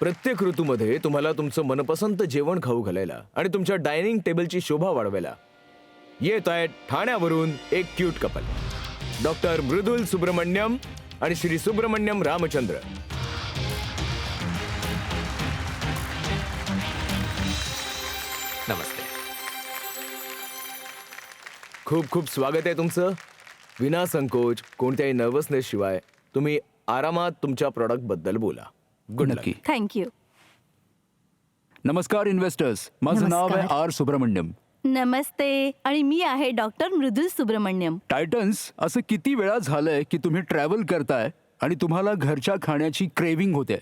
प्रत्येक ऋतूमध्ये तुम्हाला तुमचं मनपसंत जेवण खाऊ घालायला आणि तुमच्या डायनिंग टेबलची शोभा वाढवायला येत आहेत ठाण्यावरून एक क्यूट कपल, डॉक्टर मृदुल सुब्रमण्यम आणि श्री सुब्रमण्यम रामचंद्र. नमस्ते. खूप खूप स्वागत आहे तुमचं. विना संकोच, कोणत्याही नर्वसनेस शिवाय तुम्ही आरामात तुमच्या प्रॉडक्ट बद्दल बोला. गुड लक. नक्की. थँक्यू. नमस्कार इन्व्हेस्टर्स, माझं नाव आहे नमस्कार. आर सुब्रमण्यम. नमस्ते. आणि मी आहे डॉक्टर मृदुल सुब्रमण्यम. टायटन्स, असं किती वेळा झालंय की तुम्ही ट्रॅव्हल करताय आणि तुम्हाला घरच्या खाण्याची क्रेविंग होते.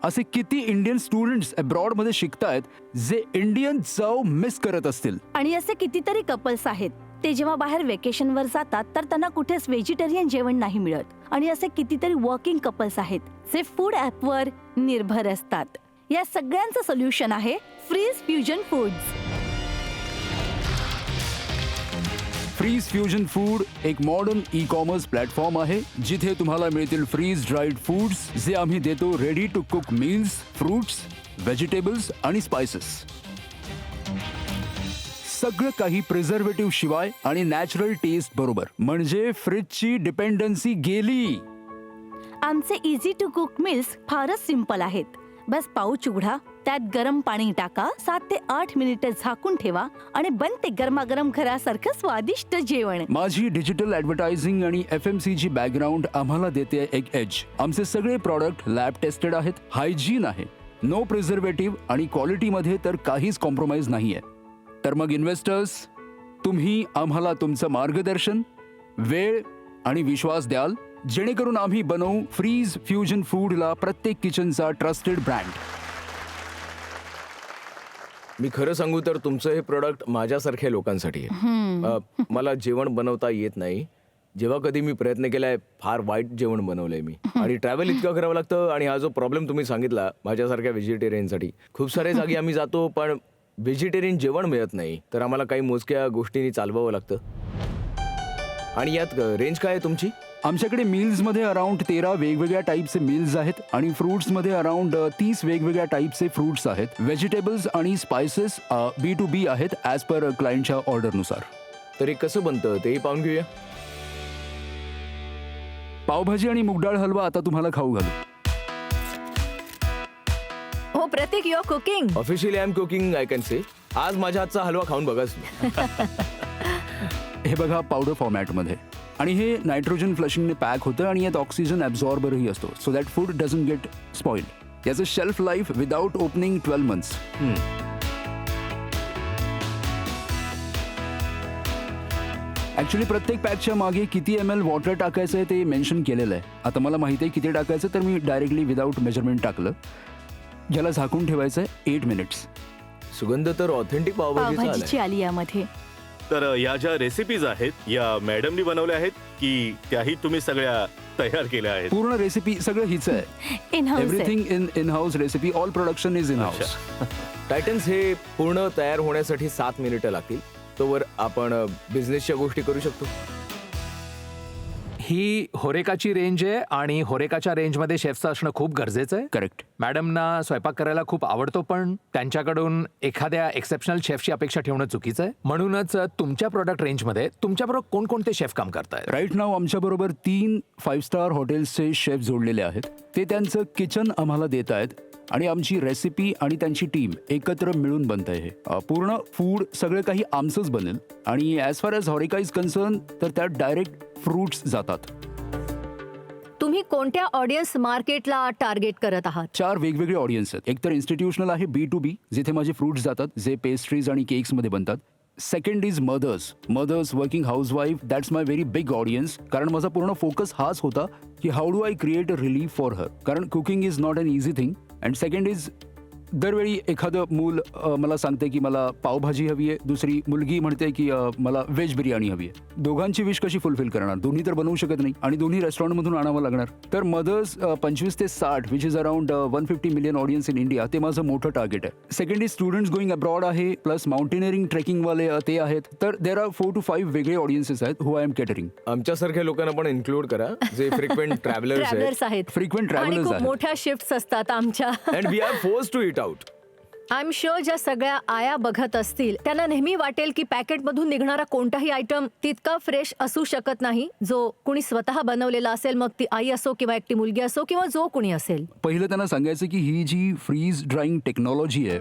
असे किती इंडियन स्टुडंट्स अब्रॉड मध्ये शिकतायत जे इंडियन चव मिस करत असतील. आणि असे कितीतरी कपल्स आहेत ते जेव्हा बाहेर वेकेशनवर जातात तर त्यांना कुठेच व्हेजिटेरियन जेवण नाही मिळत. आणि असे कितीतरी वर्किंग कपल्स आहेत जे फूड ॲपवर निर्भर असतात. या सगळ्यांचं सोल्युशन आहे Freeze Fusion Foods. Freeze Fusion Food एक मॉडर्न ई कॉमर्स प्लॅटफॉर्म आहे जिथे तुम्हाला मिळतील फ्रीज ड्राईड फूड्स जे आम्ही देतो ready to cook meals, fruits, vegetables आणि स्पायसेस. सगळं काही प्रिझर्वेटिव्ह शिवाय आणि नॅचरल टेस्ट बरोबर. म्हणजे फ्रीजची डिपेंडन्सी गेली. आमचे इझी टू कुक मिल्स फारच सिंपल आहेत. बस पाऊच उघडा, त्यात गरम पाणी टाका, 7 ते 8 मिनिटे झाकून ठेवा आणि बनते गरमागरम घरासारखं स्वादिष्ट जेवण. माझी डिजिटल ऍडव्हर्टायझिंग आणि FMCG बॅकग्राऊंड आम्हाला देते एक एज. आमचे सगळे प्रॉडक्ट लॅब टेस्टेड आहेत, हायजीन आहे, नो प्रिझर्वेटिव्ह आणि क्वालिटीमध्ये तर काहीच कॉम्प्रोमाइज नाहीये. तर मग इन्व्हेस्टर्स, तुम्ही आम्हाला तुमचं मार्गदर्शन, वेळ आणि विश्वास द्याल जेणेकरून आम्ही बनवू फ्रीज फ्युजन फूडला प्रत्येक किचनचा ट्रस्टेड ब्रँड. मी खरं सांगू तर तुमचं हे प्रोडक्ट माझ्यासारख्या लोकांसाठी आहे. मला जेवण बनवता येत नाही. जेव्हा कधी मी प्रयत्न केलाय फार वाईट जेवण बनवलंय मी. आणि ट्रॅव्हल इतकं करावं लागतं. आणि हा जो प्रॉब्लेम तुम्ही सांगितला माझ्यासारख्या व्हेजिटेरियनसाठी, खूप साऱ्या जागी आम्ही जातो पण व्हेजिटेरियन जेवण मिळत नाही. तर आम्हाला काही मोजक्या गोष्टींनी चालवावं लागतं. आणि यात रेंज काय आहे तुमची? आमच्याकडे मील्समध्ये अराउंड 13 वेगवेगळ्या टाईपचे मील्स आहेत आणि फ्रुट्समध्ये अराउंड 30 वेगवेगळ्या टाईपचे फ्रुट्स आहेत. व्हेजिटेबल्स आणि स्पायसेस B2B आहेत ॲज पर क्लायंटच्या ऑर्डरनुसार. तर हे कसं बनतं तेही पाहून घेऊया. पावभाजी आणि मुगडाळ हलवा आता तुम्हाला खाऊ घालू. हो Pratik, your cooking. Officially I am cooking, I can say. आज माझ्या हातचा हलवा खाऊन बघाच. हे बघा पावडर फॉर्मॅटमध्ये. आणि हे नायट्रोजन फ्लशिंगने पॅक होतं आणि यात ऑक्सिजन ॲब्झॉर्बरही असतो so that food doesn't get spoiled. याचं shelf life without opening 12 months. Actually प्रत्येक पॅकच्या मागे किती ml वॉटर टाकायचं आहे ते मेन्शन केलेलं आहे. आता मला माहिती आहे किती टाकायचं तर मी डायरेक्टली विदाउट मेजरमेंट टाकलं. याला झाकून ठेवायचं आहे 8 minutes. सुगंध तर ऑथेंटिक पावभाजीचा पावभाजीची आलाय. आली यामध्ये. तर या ज्या रेसिपीज आहेत या मॅडमनी बनवल्या आहेत की त्याही तुम्ही सगळ्या तयार केल्या आहेत? पूर्ण रेसिपी सगळं हीच आहे. In house. Everything in house recipe. All production is in house. Titans हे पूर्ण तयार होण्यासाठी 7 मिनिटं लागतील. तोवर आपण बिझनेसच्या गोष्टी करू शकतो. ही होरेकाची रेंज आहे आणि होरेकाच्या रेंजमध्ये शेफचं असणं खूप गरजेचं आहे. करेक्ट. मॅडमना स्वयंपाक करायला खूप आवडतो पण त्यांच्याकडून एखाद्या एक्सेप्शनल शेफची अपेक्षा ठेवणं चुकीचं आहे. म्हणूनच तुमच्या प्रोडक्ट रेंजमध्ये तुमच्याबरोबर कोणकोणते शेफ काम करतायत? राईट नाव आमच्याबरोबर 3 5 स्टार हॉटेल्सचे शेफ जोडलेले आहेत. ते त्यांचं किचन आम्हाला देत आहेत आणि आमची रेसिपी आणि त्यांची टीम एकत्र मिळून बनत आहे. पूर्ण फूड सगळं काही आमचंच बनेल. आणि as far as होरेका is concern तर त्यात डायरेक्ट फ्रुट्स जातात. तुम्ही कोणत्या ऑडियन्स मार्केटला टार्गेट करत आहात? 4 वेगवेगळे ऑडियन्स आहेत. एक तर इन्स्टिट्यूशनल आहे B2B जिथे माझे फ्रुट्स जातात जे पेस्ट्रीज आणि केक्समध्ये बनतात. Second is mothers working housewife. That's my very big audience. कारण माझा पूर्ण फोकस हाच होता की how do I create a relief for her. कारण cooking is not an easy thing. And second is दरवेळी एखादं मूल मला सांगते की मला पावभाजी हवी आहे, दुसरी मुलगी म्हणते की मला व्हेज बिर्याणी हवी आहे. दोघांची विश कशी फुलफिल करणार? दोन्ही तर बनवू शकत नाही आणि दोन्ही रेस्टॉरंटमधून आणावं लागणार. तर मदर्स 25 ते 60 which is around 150 million audience in India, ते माझं मोठं टार्गेट आहे. Second is students going abroad आहे, प्लस माउंटेनिअरिंग ट्रेकिंगवाले ते आहेत. तर देर आर 4 to 5 वेगळे ऑडियन्सेस आहेत हु आय एम केटरिंग. आमच्यासारख्या लोकांना पण इन्क्लूड करा जे फ्रिक्वेंट ट्रॅव्हलर्स आहेत. ट्रॅव्हलर्स आहेत Frequent आणि travelers खूप आहेत. मोठ्या शिफ्ट्स असतात आमच्या. And we are force to eat out. I am sure ज्या सगळ्या आया बघत असतील त्यांना नेहमी वाटेल की पॅकेटमधून निघणारा कोणताही आयटम तितका फ्रेश असू शकत नाही जो कुणी स्वतः बनवलेला असेल, मग ती आई असो किंवा एकटी मुलगी असो किंवा जो कुणी असेल. पहिलं त्यांना सांगायचं की ही जी फ्रीज ड्राईंग टेक्नॉलॉजी आहे,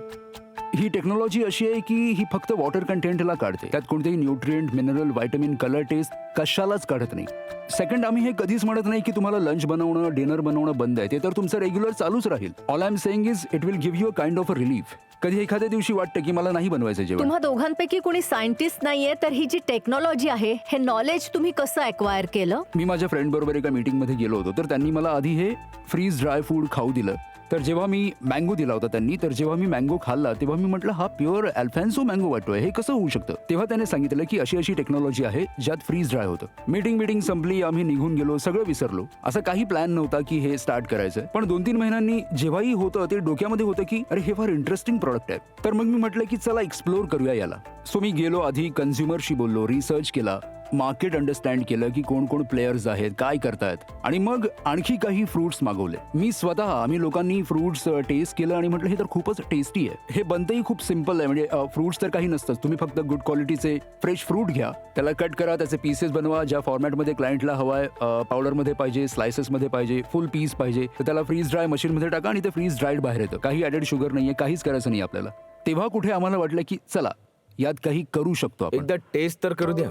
ही टेक्नॉलॉजी अशी आहे की ही फक्त वॉटर कंटेंटला काढते. त्यात कोणतेही nutrient, mineral, vitamin, colour taste कशालाच काढत नाही. सेकंड, आम्ही हे कधीच म्हणत नाही की तुम्हाला लंच बनवणं, डिनर बनवणं बंद आहे. ते तर तुमचं रेग्युलर चालूच राहील. All I am saying is it will give you a kind of a relief. कधी एखाद्या दिवशी वाटतं की मला नाही बनवायचं जेवण. तुम्हा दोघांपैकी कुणी सायंटिस्ट नाहीये, तर ही जी टेक्नॉलॉजी आहे हे नॉलेज तुम्ही कसं अक्वायर केलं? मी माझ्या फ्रेंड बरोबर एका मीटिंगमध्ये गेलो होतो, तर त्यांनी मला आधी हे फ्रीज ड्राय फूड खाऊ दिलं. तर जेव्हा मी मँगो दिला होता त्यांनी, तर जेव्हा मी मँगो खाल्ला तेव्हा मी म्हटलं हा प्युअर अल्फॅन्सो मँगो वाटतोय, हे कसं होऊ शकतं? तेव्हा त्याने सांगितलं की अशी अशी टेक्नॉलॉजी आहे ज्यात फ्रीज ड्राय होतं. मीटिंग संपली, आम्ही निघून गेलो, सगळं विसरलो. असा काही प्लॅन नव्हता की हे स्टार्ट करायचं. पण 2-3 महिन्यांनी जेव्हाही होतं ते डोक्यामध्ये होतं की अरे हे फार इंटरेस्टिंग प्रॉडक्ट आहे. तर मग मी म्हटलं की चला एक्सप्लोर करूया याला. सो मी गेलो, आधी कन्झ्युमरशी बोललो, रिसर्च केला, मार्केट अंडरस्टँड केलं की कोण कोण प्लेयर्स आहेत, काय करतायत, आणि मग आणखी काही फ्रुट्स मागवले. मी स्वतः, आम्ही लोकांनी फ्रुट्स टेस्ट केलं आणि म्हटलं हे तर खूपच टेस्टी आहे. हे बनतंही खूप सिम्पल आहे. म्हणजे फ्रुट्स तर काही नसतं, तुम्ही फक्त गुड क्वालिटीचे फ्रेश फ्रूट घ्या, त्याला कट करा, त्याचे पीसेस बनवा ज्या फॉर्मॅटमध्ये क्लायंटला हवाय, पावडरमध्ये पाहिजे, स्लायसेसमध्ये पाहिजे, फुल पीस पाहिजे, तर त्याला फ्रीज ड्राय मशीनमध्ये टाका आणि ते फ्रीज ड्राईड बाहेर येतं. काही ॲडेड शुगर नाहीये, काहीच करायचं नाही आपल्याला. तेव्हा कुठे आम्हाला वाटलं की चला यात काही करू शकतो आपण. एकदा टेस्ट तर करू द्या.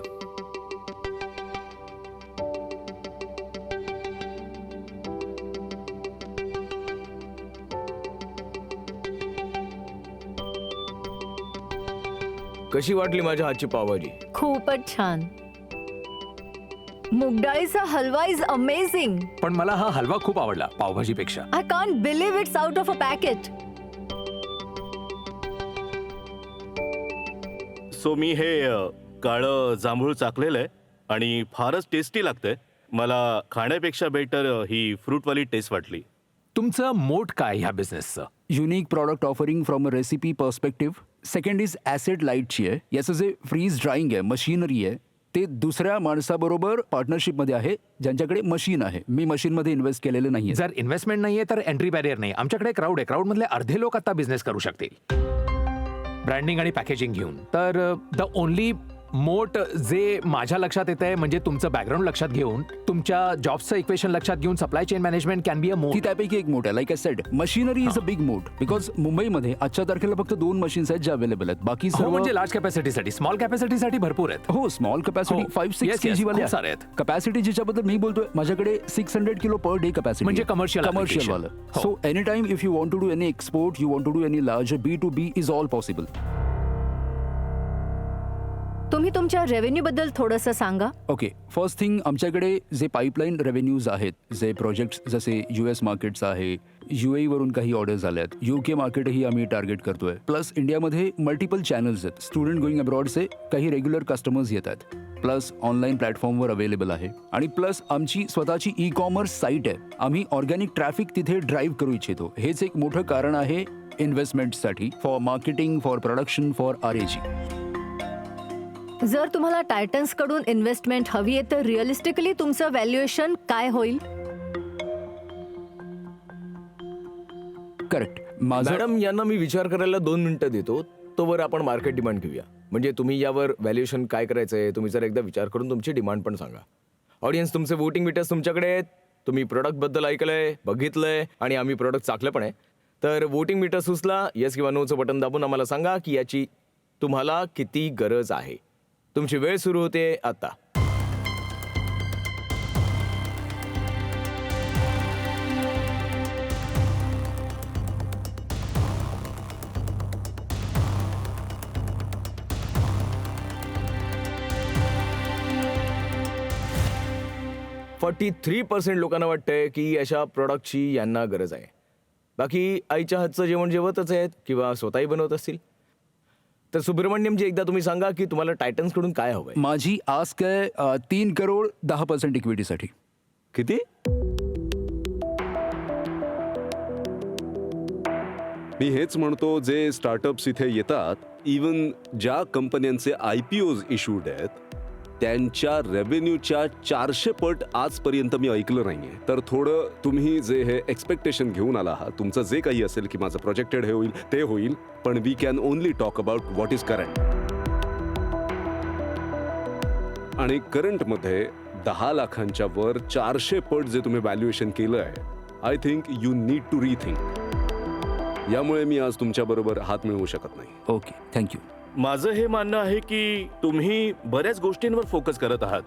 कशी वाटली माझ्या हातची पावभाजी? खूपच छान. मुगडाळीचा हलवा इज अमेझिंग. पण मला हा हलवा खूप आवडला पावभाजीपेक्षा. I can't believe it's out of a packet. So मी हे काळं जांभूळ चाकलेलं आहे आणि फारच टेस्टी लागतंय. मला खाण्यापेक्षा बेटर ही फ्रूटवाली टेस्ट वाटली. तुमचं मोठ काय ह्या बिझनेसचं? Unique product offering from a recipe perspective. Second is asset लाईटची आहे. याचं जे फ्रीज ड्राईंग आहे, मशिनरी आहे, ते दुसऱ्या माणसाबरोबर पार्टनरशिपमध्ये आहे ज्यांच्याकडे मशीन आहे. मी मशीनमध्ये इन्व्हेस्ट केलेलं नाहीये. जर इन्व्हेस्टमेंट नाहीये तर एंट्री बॅरियर नाही. आमच्याकडे क्राऊड आहे. क्राऊड मधले अर्धे लोक आता बिझनेस करू शकतील ब्रँडिंग आणि पॅकेजिंग घेऊन. तर द ओनली मोठ जे माझ्या लक्षात येत आहे म्हणजे तुमचं बॅकग्राऊंड लक्षात घेऊन, तुमच्या जॉबचं इक्वेशन लक्षात घेऊन supply chain management can be a mode. ती त्यापैकी एक मोठ आहे. Like I said, machinery is a big mode because मुंबईमध्ये आजच्या तारखेला फक्त 2 मशीन्स आहेत ज्या अवेलेबल आहेत. बाकी हो, सर्व म्हणजे लार्ज कॅपॅसिटीसाठी. स्मॉल कॅपॅसिटीसाठी भरपूर आहेत. हो, स्मॉल कॅपॅसिटी हो. 5-6 Yes, yes, kg वाले खूप सारे आहेत. कॅपॅसिटी ज्याच्याबद्दल मी बोलतोय, माझ्याकडे 600 किलो पर डे कॅपॅसिटी, म्हणजे commercial कमर्शियल application. वालं. हो. So any time if you want to do any export, you want to do any large B2B is all possible. तुम्ही तुमच्या रेव्हेन्यू बद्दल थोडंसं सांगा. ओके, फर्स्ट थिंग, आमच्याकडे जे पाईपलाईन रेव्हेन्यूज आहेत, जे प्रोजेक्ट्स जसे US मार्केट्स आहे, UAE वरून काही ऑर्डर्स आल्यात, UK मार्केटही आम्ही टार्गेट करतोय, प्लस इंडियामध्ये मल्टिपल चॅनल्स आहेत. स्टुडंट गोईंग अब्रॉडचे काही रेग्युलर कस्टमर्स येतात, प्लस ऑनलाईन प्लॅटफॉर्मवर अवेलेबल आहे, आणि प्लस आमची स्वतःची ई-कॉमर्स साईट आहे. आम्ही ऑर्गॅनिक ट्रॅफिक तिथे ड्राईव्ह करू इच्छितो. हेच एक मोठं कारण आहे इन्व्हेस्टमेंटसाठी, for marketing, for production, for RAG. जर तुम्हाला टायटन्स कडून इन्व्हेस्टमेंट हवी आहे तर रिअलिस्टिकली तुमचं व्हॅल्युएशन काय होईल? करेक्ट. माझं मॅडम, यांना मी विचार करायला 2 मिनिटं देतो, तोवर आपण मार्केट डिमांड घेऊया. म्हणजे तुम्ही यावर व्हॅल्युएशन काय करायचंय तुम्ही जर एकदा विचार करून तुमची डिमांड पण सांगा. ऑडियन्स, तुमचे वोटिंग मीटर्स तुमच्याकडे आहेत. तुम्ही प्रोडक्ट बद्दल ऐकलंय, बघितलंय आणि आम्ही प्रोडक्ट चाकलं पण आहे. तर वोटिंग मीटर सुचला, येस किंवा नोचं बटन दाबून आम्हाला सांगा की याची तुम्हाला किती गरज आहे. तुमची वेळ सुरू होते आता. .43% लोकांना वाटतंय की अशा प्रॉडक्टची यांना गरज आहे. बाकी आईच्या हातचं जेवण जेवतच आहेत किंवा स्वतःही बनवत असतील. तर सुब्रमण्यमजी, एकदा तुम्ही सांगा की तुम्हाला टायटन्सकडून काय हवंय. माझी आस्क आहे 3,10,10% इक्विटीसाठी. किती? मी हेच म्हणतो, जे स्टार्टअप्स इथे येतात, इवन ज्या कंपन्यांचे IPOs इश्यूड आहेत, त्यांच्या रेव्हेन्यूच्या 400 पट आजपर्यंत मी ऐकलं नाहीये. तर थोडं तुम्ही जे हे एक्सपेक्टेशन घेऊन आला आहात, तुमचं जे काही असेल की माझं प्रोजेक्टेड हे होईल ते होईल, पण we can only talk about what is current. आणि करंटमध्ये 10 लाखांच्या वर 400 पट जे तुम्ही व्हॅल्युएशन केलं आहे, I think you need to rethink. यामुळे मी आज तुमच्या बरोबर हात मिळवू शकत नाही. Okay, thank you. माझं हे मानणं आहे की तुम्ही बऱ्याच गोष्टींवर फोकस करत आहात.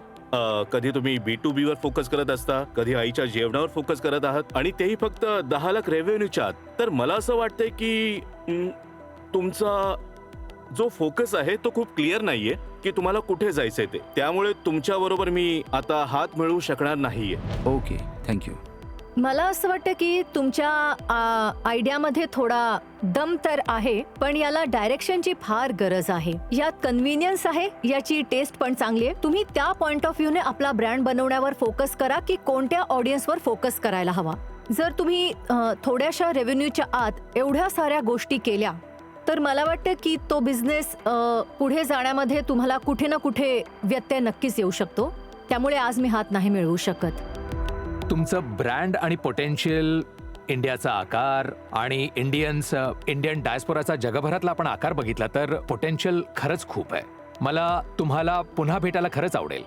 कधी तुम्ही B2B वर फोकस करत असता, कधी आईच्या जेवणावर फोकस करत आहात, आणि तेही फक्त 10 लाख रेव्हेन्यूच्या आत. तर मला असं वाटतंय की तुमचा जो फोकस आहे तो खूप क्लिअर नाहीये की तुम्हाला कुठे जायचंय ते. त्यामुळे तुमच्या बरोबर मी आता हात मिळवू शकणार नाहीये. Okay, thank you. मला असं वाटतं की तुमच्या आयडियामध्ये थोडा दम तर आहे, पण याला डायरेक्शनची फार गरज आहे. यात कन्व्हिनियन्स आहे, याची टेस्ट पण चांगली आहे. तुम्ही त्या पॉइंट ऑफ व्ह्यूने आपला ब्रँड बनवण्यावर फोकस करा की कोणत्या ऑडियन्सवर फोकस करायला हवा. जर तुम्ही थोड्याशा रेव्हेन्यूच्या आत एवढ्या साऱ्या गोष्टी केल्या, तर मला वाटतं की तो बिझनेस पुढे जाण्यामध्ये तुम्हाला कुठे ना कुठे व्यत्यय नक्कीच येऊ शकतो. त्यामुळे आज मी हात नाही मिळवू शकत. तुमचं ब्रँड आणि पोटेन्शियल, इंडियाचा आकार आणि इंडियन डायस्पोराचा जगभरातला आपण आकार बघितला तर पोटेन्शियल खरंच खूप आहे. मला तुम्हाला पुन्हा भेटायला खरंच आवडेल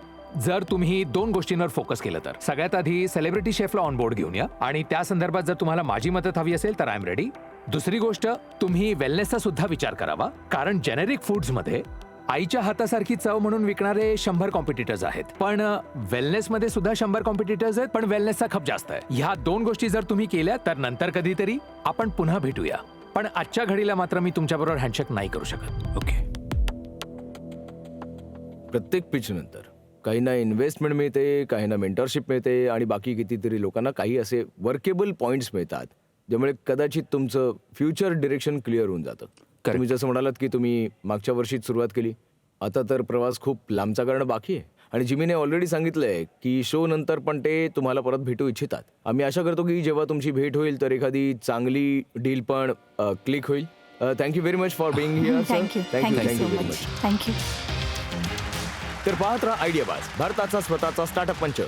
जर तुम्ही 2 गोष्टींवर फोकस केलं तर. सगळ्यात आधी सेलिब्रिटी शेफला ऑन बोर्ड घेऊन या, आणि त्या संदर्भात जर तुम्हाला माझी मदत हवी असेल तर आय एम रेडी. दुसरी गोष्ट, तुम्ही वेलनेसचा सुद्धा विचार करावा, कारण जेनेरिक फूड्समध्ये आईच्या हातासारखी चव म्हणून विकणारे 100 कॉम्पिटिटर्स आहेत, पण वेलनेसमध्ये सुद्धा 100 कॉम्पिटिटर्स आहेत, पण वेलनेसचा खप जास्त आहे. ह्या 2 गोष्टी जर तुम्ही केल्या तर नंतर कधीतरी आपण पुन्हा भेटूया. पण आजच्या घडीला मात्र मी तुमच्याबरोबर हँडशेक नाही करू शकत. ओके. प्रत्येक पिच नंतर काहींना इन्व्हेस्टमेंट मिळते, काहींना मेंटरशिप मिळते, आणि बाकी कितीतरी लोकांना काही असे वर्केबल पॉइंट्स मिळतात ज्यामुळे कदाचित तुमचं फ्युचर डिरेक्शन क्लिअर होऊन जातं. तुम्ही जसं म्हणालात की तुम्ही मागच्या वर्षीच सुरुवात केली, आता तर प्रवास खूप लांबचा करणं बाकी आहे. आणि जिमीने ऑलरेडी सांगितलंय की शो नंतर पण ते तुम्हाला परत भेटू इच्छितात. आम्ही आशा करतो की जेव्हा तुमची भेट होईल तर एखादी चांगली डील पण क्लिक होईल. Thank you very much for being here. Thank you very so much. Much. Thank you. तर पाहत राहा आयडियाबाज, भारताचा स्वतःचा स्टार्टअप मंच.